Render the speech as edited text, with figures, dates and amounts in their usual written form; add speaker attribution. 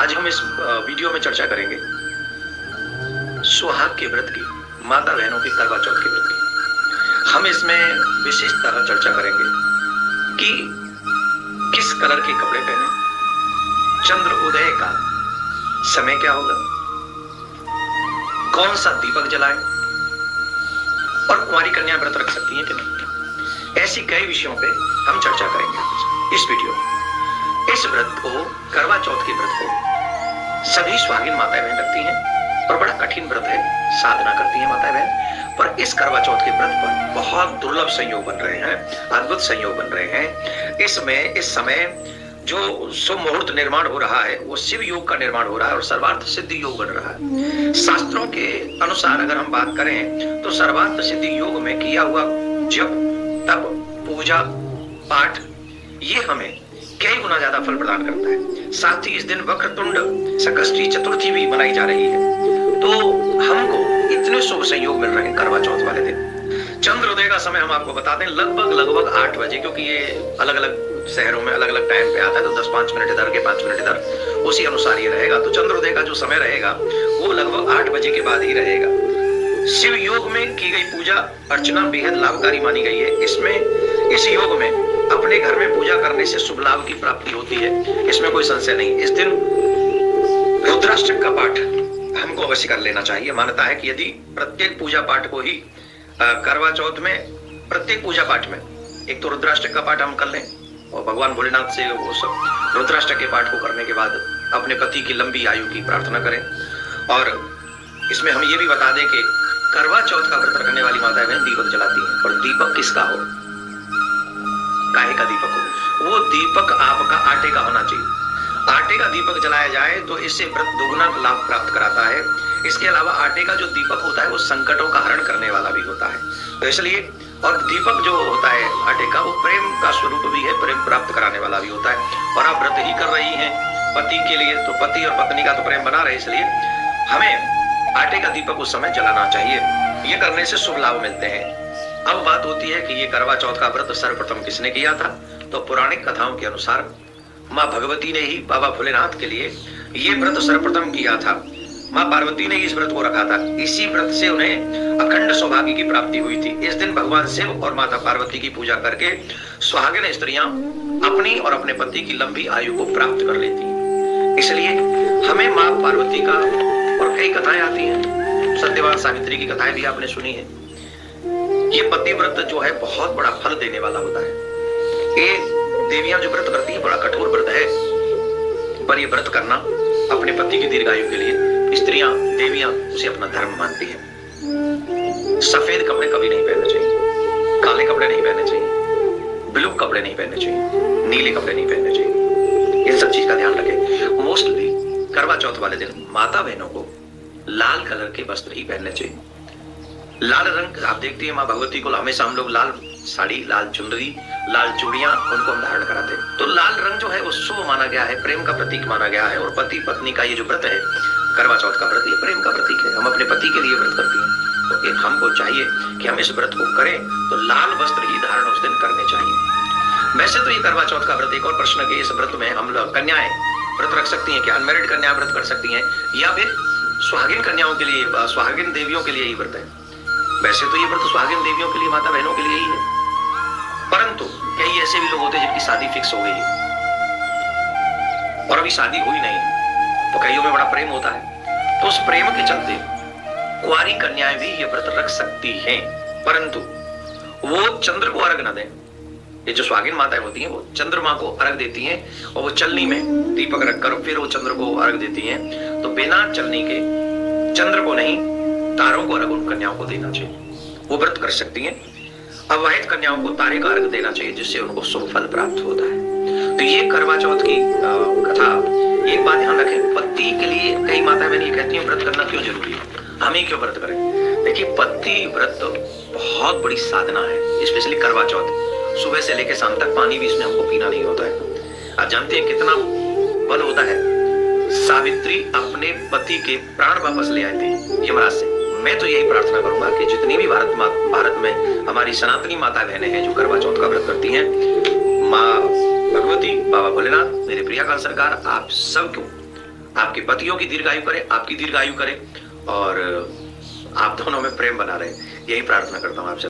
Speaker 1: आज हम इस वीडियो में चर्चा करेंगे सुहाग के व्रत की, माता बहनों के करवा चौथ के व्रत की। हम इसमें विशेष तरह चर्चा करेंगे कि किस कलर के कपड़े पहने, चंद्र उदय का समय क्या होगा, कौन सा दीपक जलाएं और कुंवारी कन्या व्रत रख सकती हैं कि नहीं। ऐसी कई विषयों पे हम चर्चा करेंगे इस वीडियो में। इस व्रत को, करवा चौथ के व्रत को सभी सुहागिन माताएं बहन रखती हैं और बड़ा कठिन व्रत है, साधना करती हैं माताएं बहन। पर इस करवा चौथ के व्रत पर बहुत दुर्लभ संयोग बन रहे हैं, अद्भुत संयोग बन रहे हैं। इसमें इस समय जो शुभ मुहूर्त निर्माण हो रहा है वो शिव योग का निर्माण हो रहा है और सर्वार्थ सिद्धि योग बन रहा है। शास्त्रों के अनुसार अगर हम बात करें तो सर्वार्थ सिद्धि योग में किया हुआ जप, तप, पूजा, पाठ ये हमें कई गुना ज्यादा फल प्रदान करता है। साथ ही इस दिन वक्रतुंड संकष्टी चतुर्थी भी मनाई जा रही है। तो हमको इतने शुभ संयोग मिल रहे हैं करवा चौथ वाले दिन। चंद्रोदय का समय हम आपको बता दें लगभग 8 बजे, क्योंकि ये अलग अलग शहरों में अलग अलग टाइम पे आता है, तो 10-5 मिनट इधर के 5 मिनट इधर, उसी अनुसार ये रहेगा। तो चंद्रोदय का जो समय रहेगा वो लगभग 8 बजे के बाद ही रहेगा। शिव योग में की गई पूजा अर्चना बेहद लाभकारी मानी गई है। इस योग में अपने घर में पूजा करने से शुभ लाभ की प्राप्ति होती है, इसमें कोई संशय नहीं। इस दिन रुद्राष्टक का पाठ हमको अवश्य कर लेना चाहिए। मान्यता है कि यदि प्रत्येक पूजा पाठ को ही करवा चौथ में, प्रत्येक पूजा पाठ में एक तो रुद्राष्टक का पाठ हम कर लें और भगवान भोलेनाथ से वो सब रुद्राष्टक के पाठ को करने के बाद अपने पति की लंबी आयु की प्रार्थना करें। और इसमें हम ये भी बता दें कि करवा चौथ का व्रत रखने वाली माताएं बहन दीपक जलाती हैं। और दीपक किसका हो, काहे का दीपक हो, वो दीपक आपका आटे का होना चाहिए। आटे का दीपक जलाया जाए तो इससे व्रत दोगुना लाभ प्राप्त कराता है। इसके अलावा आटे का जो दीपक होता है वो संकटों का हरण करने वाला भी होता है, तो इसलिए, और दीपक जो होता है आटे का वो प्रेम का स्वरूप भी है, प्रेम प्राप्त कराने वाला भी होता है। और आप व्रत ही कर रही हैं पति के लिए, तो पति और पत्नी का तो प्रेम बना रहे, इसलिए हमें आटे का दीपक उस समय जलाना चाहिए। ये करने से शुभ लाभ मिलते हैं। अब बात होती है कि ये करवा चौथ का व्रत सर्वप्रथम किसने किया था। तो पौराणिक कथाओं के अनुसार माँ भगवती ने ही बाबा भोलेनाथ के लिए ये व्रत सर्वप्रथम किया था। माँ पार्वती ने इस व्रत को रखा था। इसी व्रत से उन्हें अखंड सौभाग्य की प्राप्ति हुई थी। इस दिन भगवान शिव और माता पार्वती की पूजा करके सुहागिन स्त्रियां अपनी और अपने पति की लंबी आयु को प्राप्त कर लेती हैं। इसलिए हमें माँ पार्वती का और कई कथाएं आती हैं, सत्यवान सावित्री की कथाएं भी आपने सुनी है। ये पतिव्रत जो है बहुत बड़ा फल देने वाला होता है। ये देवियां जो व्रत करती हैं बड़ा कठोर व्रत है, पर ये व्रत करना अपने पति की दीर्घायु के लिए स्त्रियां, देवियां उसे अपना धर्म मानती हैं। सफेद कपड़े कभी नहीं पहनने चाहिए, काले कपड़े नहीं पहनने चाहिए, ब्लू कपड़े नहीं पहनने चाहिए, नीले कपड़े नहीं पहनने चाहिए। इन सब चीज का ध्यान रखें। मोस्टली करवा चौथ वाले दिन माता बहनों को लाल कलर के वस्त्र ही पहनने चाहिए। लाल रंग आप देखती है माँ भगवती को हमेशा हम लोग लाल साड़ी, लाल चुनरी, लाल चूड़ियां उनको हम धारण कराते हैं। तो लाल रंग जो है वो शुभ माना गया है, प्रेम का प्रतीक माना गया है। और पति पत्नी का ये जो व्रत है करवा चौथ का व्रत, ये प्रेम का प्रतीक है। हम अपने पति के लिए व्रत करते हैं, तो हमको चाहिए कि हम इस व्रत को करें तो लाल वस्त्र ही धारण उस दिन करने चाहिए। वैसे तो ये करवा चौथ का व्रत, एक और प्रश्न के इस व्रत में हम लोग कन्याएं व्रत रख सकती हैं क्या, अनमैरिड कन्याएं व्रत कर सकती हैं, या फिर सुहागिन कन्याओं के लिए, सुहागिन देवियों के लिए ही व्रत है। वैसे तो ये व्रत सुहागिन देवियों के लिए, माता बहनों के लिए ही है, परंतु कई ऐसे भी लोग होते हैं जिनकी शादी फिक्स हो गई है और अभी शादी हुई नहीं, तो कईयों में बड़ा प्रेम होता है, तो उस प्रेम के चलते कुंवारी कन्याएं भी ये व्रत रख सकती हैं, परंतु वो चंद्र को अर्घ न दें। ये जो सुहागिन माताएं होती हैं वो चंद्रमा को अर्घ देती हैं और वो चलनी में दीपक रखकर फिर वो चंद्र को अर्घ देती हैं। तो बिना चलनी के, चंद्र को नहीं, तारों को अर्घ उन कन्याओं को देना चाहिए, वो व्रत कर सकती हैं। अविवाहित कन्याओं को तारे का अर्घ देना चाहिए, जिससे उनको शुभ फल प्राप्त होता है। तो ये करवा चौथ की कथा। एक बात ध्यान रखें, पति के लिए कई माता बहन ये कहती हैं व्रत करना क्यों जरूरी है, हम ही क्यों व्रत करें। देखिए पति व्रत बहुत बड़ी साधना है, स्पेशली करवा चौथ। सुबह से लेकर शाम तक पानी भी इसमें हमको पीना नहीं होता है। आप जानते हैं कितना बल होता है। सावित्री अपने पति के प्राण वापस ले आए थे यमराज से। मैं तो यही प्रार्थना करूंगा कि जितनी भी भारत में हमारी सनातनी माता बहनें हैं जो करवा चौथ का व्रत करती हैं, माँ भगवती, बाबा भोलेनाथ, मेरे प्रिया काल सरकार, आप सबको आपके पतियों की दीर्घायु करे, आपकी दीर्घायु करे और आप दोनों में प्रेम बना रहे। यही प्रार्थना करता हूँ आपसे।